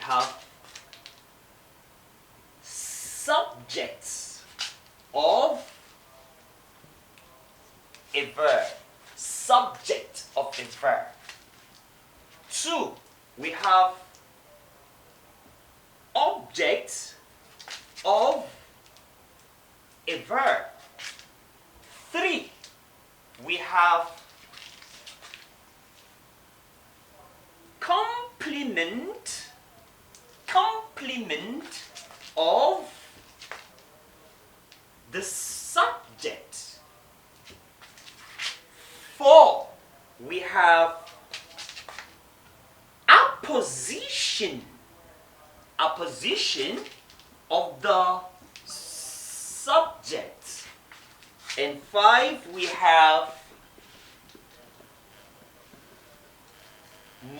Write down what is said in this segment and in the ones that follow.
have subjects of a verb. Subject of a verb. 2, we have object of a verb. 3, we have complement of the subject. 4, we have apposition of the subject. And 5, we have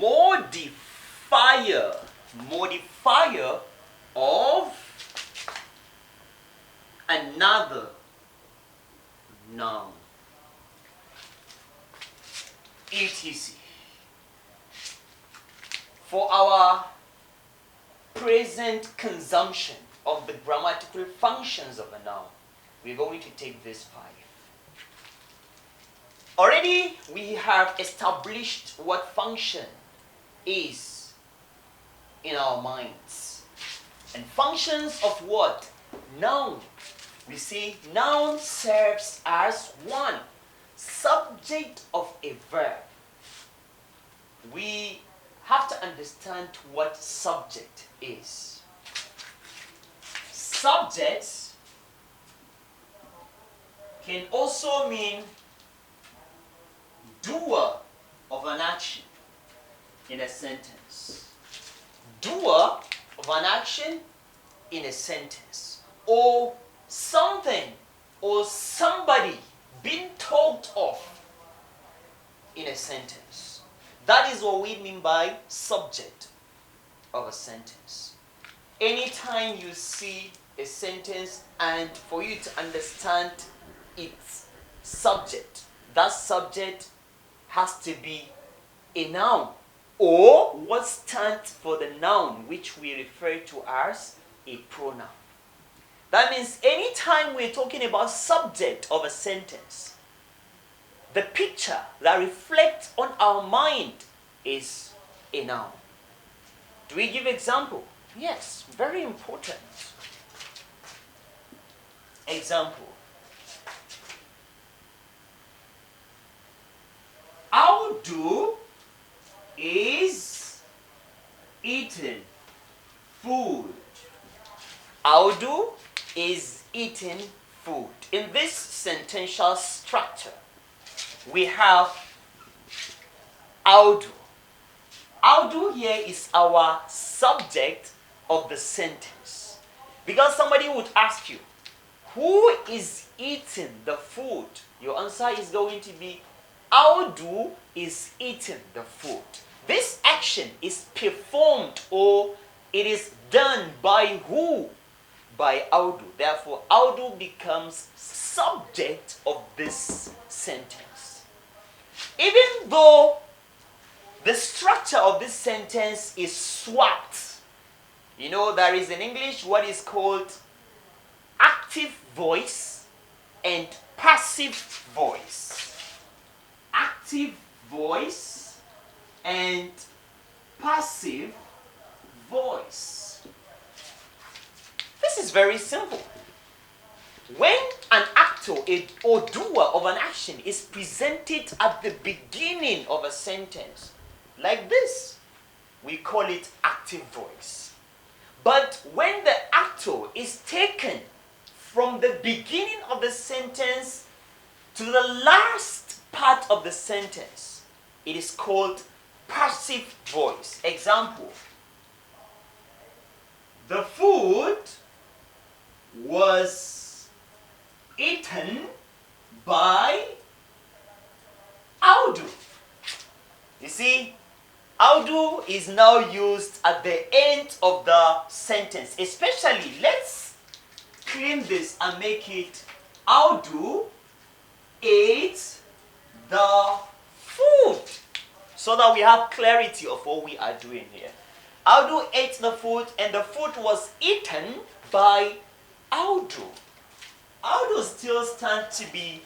modifier of another noun, etc. For our present consumption of the grammatical functions of a noun, we're going to take these 5. Already we have established what function is in our minds. And functions of what? Noun. We see noun serves as 1, subject of a verb. We have to understand what subject is. Subjects can also mean doer of an action in a sentence. Doer of an action in a sentence. Or something or somebody being talked of in a sentence. That is what we mean by subject of a sentence. Anytime you see a sentence and for you to understand its subject, that subject has to be a noun or what stands for the noun, which we refer to as a pronoun. That means anytime we're talking about subject of a sentence, the picture that reflects on our mind is a noun. Do we give example? Yes, very important. Example. Audu is eating food. Audu is eating food. In this sentential structure, we have Audu. Audu here is our subject of the sentence. Because somebody would ask you, who is eating the food? Your answer is going to be Audu is eating the food. This action is performed or it is done by who? By Audu. Therefore, Audu becomes subject of this sentence. Even though the structure of this sentence is swapped, you know, there is in English what is called active voice and passive voice. Active voice and passive voice. This is very simple. When an actor or doer of an action is presented at the beginning of a sentence, like this, we call it active voice. But when the actor is taken from the beginning of the sentence to the last part of the sentence, it is called passive voice. Example, the food was eaten by Audu. You see, Audu is now used at the end of the sentence. Especially, let's clean this and make it Audu ate the food, so that we have clarity of what we are doing here. Audu ate the food and the food was eaten by Audu. Audu still stands to be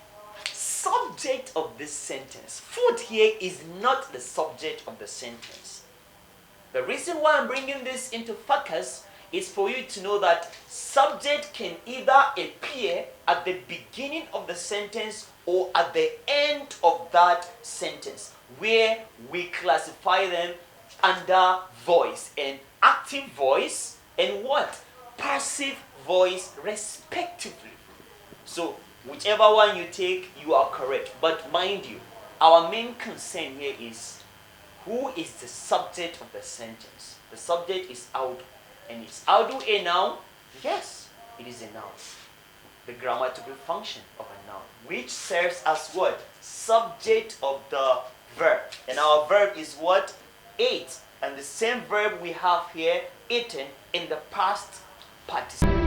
subject of this sentence. Food here is not the subject of the sentence. The reason why I'm bringing this into focus is for you to know that subject can either appear at the beginning of the sentence or at the end of that sentence, where we classify them under voice and active voice and what? Passive voice respectively. So whichever one you take, you are correct. But mind you, our main concern here is who is the subject of the sentence. The subject is Audu. And is Audu a noun? Yes, it is a noun. The grammatical function of a noun, which serves as what? Subject of the verb. And our verb is what? Ate. And the same verb we have here, eaten, in the past participle.